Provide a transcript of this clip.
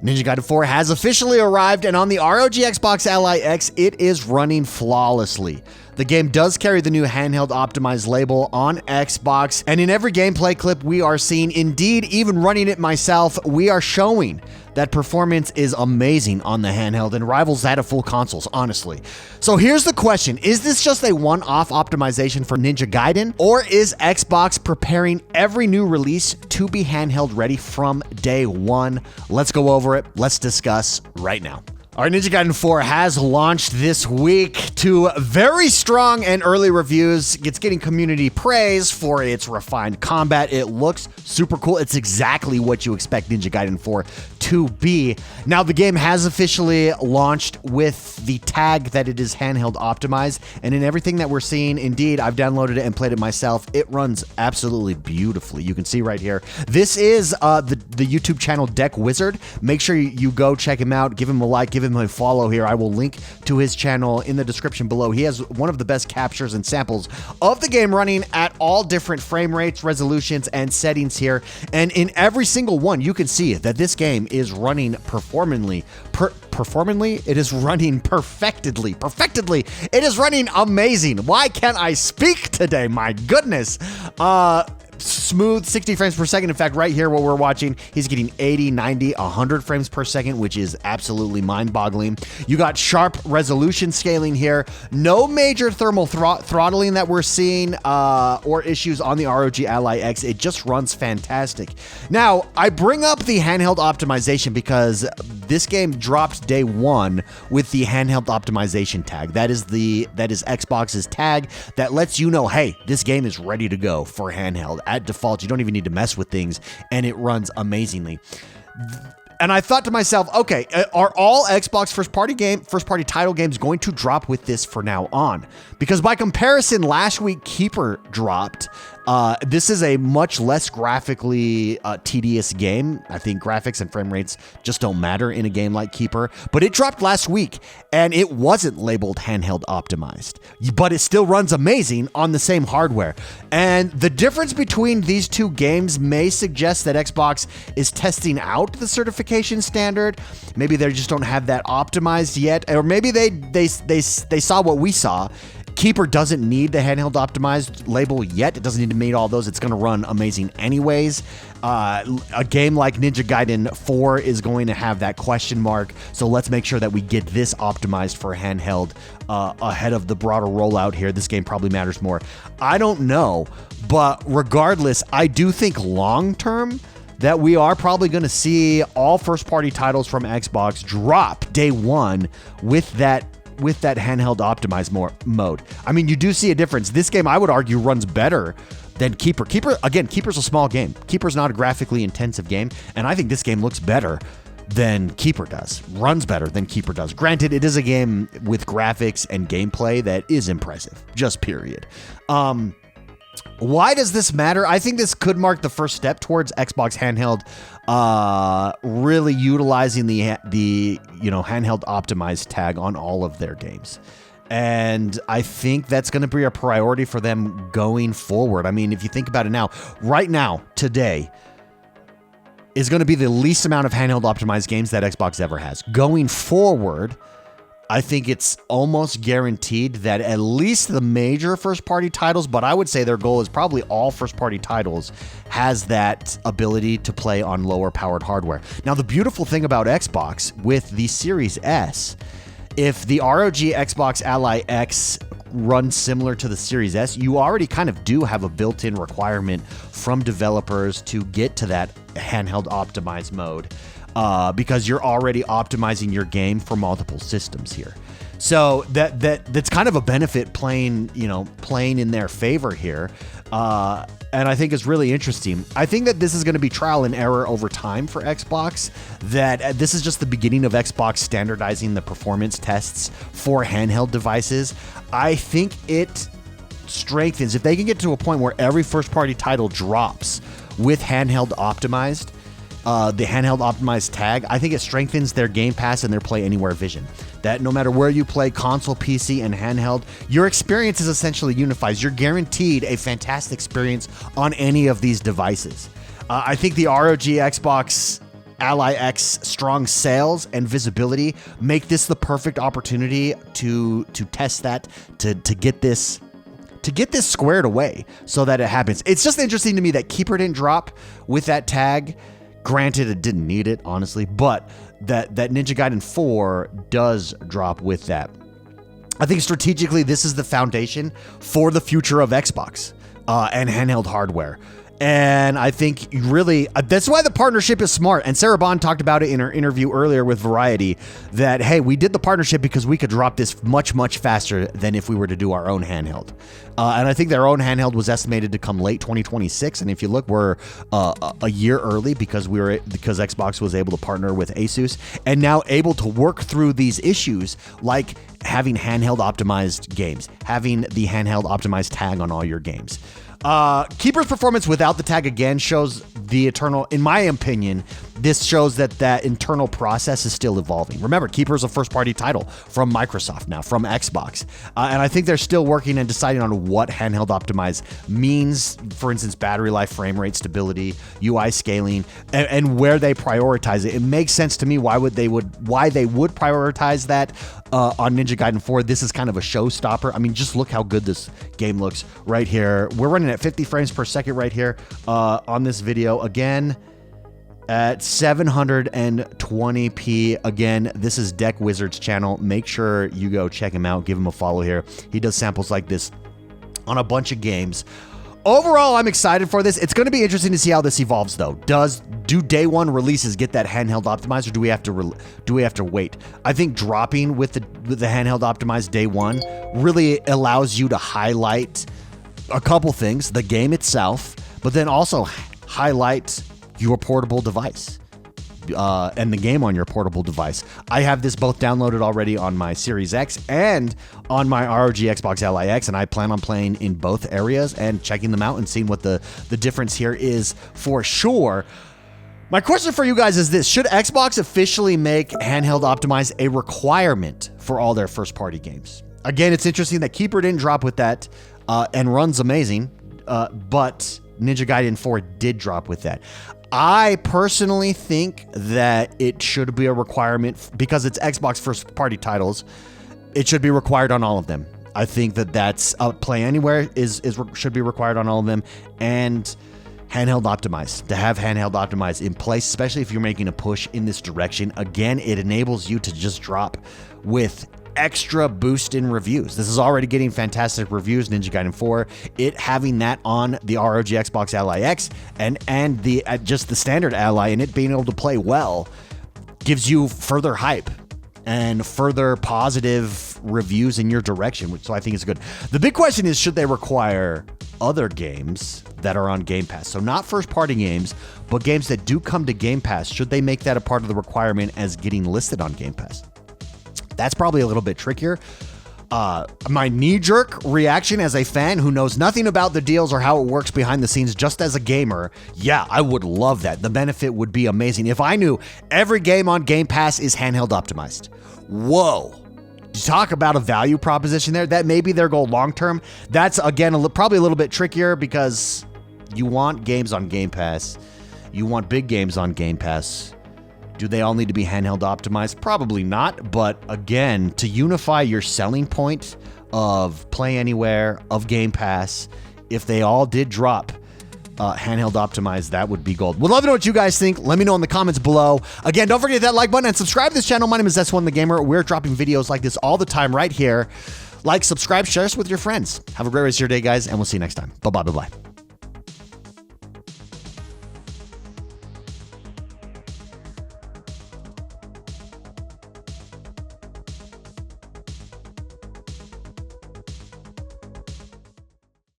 Ninja Gaiden 4 has officially arrived, and on the ROG Xbox Ally X, it is running flawlessly. The game does carry the new Handheld Optimized label on Xbox, and in every gameplay clip we are seeing, indeed even running it myself, we are showing that performance is amazing on the handheld and rivals that of full consoles, honestly. So here's the question, is this just a one-off optimization for Ninja Gaiden, or is Xbox preparing every new release to be handheld ready from day one? Let's go over it, let's discuss right now. Our Ninja Gaiden 4 has launched this week to very strong and early reviews. It's getting community praise for its refined combat. It looks super cool. It's exactly what you expect Ninja Gaiden 4 to be. Now, the game has officially launched with the tag that it is handheld optimized, and in everything that we're seeing, indeed, I've downloaded it and played it myself. It runs absolutely beautifully. You can see right here. This is the YouTube channel Deck Wizard. Make sure you go check him out. Give him a like. Give him a follow here. I will link to his channel in the description below. He has one of the best captures and samples of the game running at all different frame rates, resolutions, and settings here. And in every single one, you can see that this game is running performantly. It is running perfectly. It is running amazing. Why can't I speak today? My goodness. Smooth 60 frames per second. In fact, right here, what we're watching, he's getting 80, 90, 100 frames per second, which is absolutely mind-boggling. You got sharp resolution scaling here. No major thermal throttling that we're seeing or issues on the ROG Ally X. It just runs fantastic. Now, I bring up the handheld optimization because this game dropped day one with the handheld optimization tag. That is Xbox's tag that lets you know, hey, this game is ready to go for handheld. At default, you don't even need to mess with things, and it runs amazingly. And I thought to myself, okay, are all Xbox first-party title games going to drop with this for now on? Because by comparison, last week Keeper dropped. This is a much less graphically tedious game. I think graphics and frame rates just don't matter in a game like Keeper. But it dropped last week, and it wasn't labeled handheld optimized. But it still runs amazing on the same hardware. And the difference between these two games may suggest that Xbox is testing out the certification standard. Maybe they just don't have that optimized yet. Or maybe they saw what we saw. Keeper doesn't need the handheld optimized label yet. It doesn't need to meet all those. It's going to run amazing anyways. A game like Ninja Gaiden 4 is going to have that question mark. So let's make sure that we get this optimized for handheld ahead of the broader rollout here. This game probably matters more. I don't know, but regardless, I do think long term that we are probably going to see all first-party titles from Xbox drop day one with that handheld optimized mode. I mean, you do see a difference. This game, I would argue, runs better than Keeper. Keeper's a small game. Keeper's not a graphically intensive game, and I think this game looks better than Keeper does. Runs better than Keeper does. Granted, it is a game with graphics and gameplay that is impressive. Just period. Why does this matter? I think this could mark the first step towards Xbox handheld really utilizing the handheld optimized tag on all of their games. And I think that's going to be a priority for them going forward. I mean, if you think about it now, right now, today, is going to be the least amount of handheld optimized games that Xbox ever has. Going forward, I think it's almost guaranteed that at least the major first-party titles, but I would say their goal is probably all first-party titles, has that ability to play on lower-powered hardware. Now, the beautiful thing about Xbox with the Series S, if the ROG Xbox Ally X runs similar to the Series S, you already kind of do have a built-in requirement from developers to get to that handheld optimized mode. Because you're already optimizing your game for multiple systems here. So that's kind of a benefit playing in their favor here. And I think it's really interesting. I think that this is going to be trial and error over time for Xbox, that this is just the beginning of Xbox standardizing the performance tests for handheld devices. I think it strengthens, if they can get to a point where every first-party title drops with handheld optimized, the handheld optimized tag, I think it strengthens their Game Pass and their Play Anywhere vision. That no matter where you play, console, PC, and handheld, your experience is essentially unified. You're guaranteed a fantastic experience on any of these devices. I think the ROG Xbox Ally X strong sales and visibility make this the perfect opportunity to test that, to get this squared away so that it happens. It's just interesting to me that Keeper didn't drop with that tag. Granted, it didn't need it, honestly, but that Ninja Gaiden 4 does drop with that. I think strategically, this is the foundation for the future of Xbox and handheld hardware. And I think really, that's why the partnership is smart. And Sarah Bond talked about it in her interview earlier with Variety, that, hey, we did the partnership because we could drop this much, much faster than if we were to do our own handheld. And I think their own handheld was estimated to come late 2026. And if you look, we're a year early because Xbox was able to partner with Asus and now able to work through these issues like having handheld optimized games, having the handheld optimized tag on all your games. Keeper's performance without the tag again shows the eternal, in my opinion, this shows that internal process is still evolving. Remember, Keeper's a first-party title from Microsoft now, from Xbox. And I think they're still working and deciding on what handheld optimized means. For instance, battery life, frame rate, stability, UI scaling, and where they prioritize it. It makes sense to me why they would prioritize that on Ninja Gaiden 4. This is kind of a showstopper. I mean, just look how good this game looks right here. We're running at 50 frames per second right here on this video. Again, at 720p. Again, this is Deck Wizard's channel. Make sure you go check him out. Give him a follow here. He does samples like this on a bunch of games. Overall, I'm excited for this. It's going to be interesting to see how this evolves, though. Do day one releases get that handheld optimized, or do we have to wait? I think dropping with the handheld optimized day one really allows you to highlight a couple things, the game itself, but then also highlight your portable device and the game on your portable device. I have this both downloaded already on my Series X and on my ROG Xbox Ally X, and I plan on playing in both areas and checking them out and seeing what the difference here is for sure. My question for you guys is this: should Xbox officially make handheld optimized a requirement for all their first-party games? Again, it's interesting that Keeper didn't drop with that and runs amazing, but Ninja Gaiden 4 did drop with that. I personally think that it should be a requirement because it's Xbox first-party titles. It should be required on all of them. I think that's Play Anywhere should be required on all of them, and handheld optimized, to have handheld optimized in place, especially if you're making a push in this direction. Again, it enables you to just drop with extra boost in reviews. This is already getting fantastic reviews, Ninja Gaiden 4. It having that on the ROG Xbox Ally X and the just the standard Ally, and it being able to play well gives you further hype and further positive reviews in your direction, which so I think is good. The big question is, should they require other games that are on Game Pass? So not first-party games, but games that do come to Game Pass. Should they make that a part of the requirement as getting listed on Game Pass? That's probably a little bit trickier. My knee-jerk reaction as a fan who knows nothing about the deals or how it works behind the scenes, just as a gamer, yeah, I would love that. The benefit would be amazing if I knew every game on Game Pass is handheld optimized. Whoa. Talk about a value proposition there. That may be their goal long-term. That's, again, probably a little bit trickier because you want games on Game Pass. You want big games on Game Pass. Do they all need to be handheld optimized? Probably not. But again, to unify your selling point of Play Anywhere, of Game Pass, if they all did drop handheld optimized, that would be gold. Would love to know what you guys think. Let me know in the comments below. Again, don't forget that like button and subscribe to this channel. My name is S1 the Gamer. We're dropping videos like this all the time right here. Like, subscribe, share us with your friends. Have a great rest of your day, guys, and we'll see you next time. Bye-bye, bye-bye.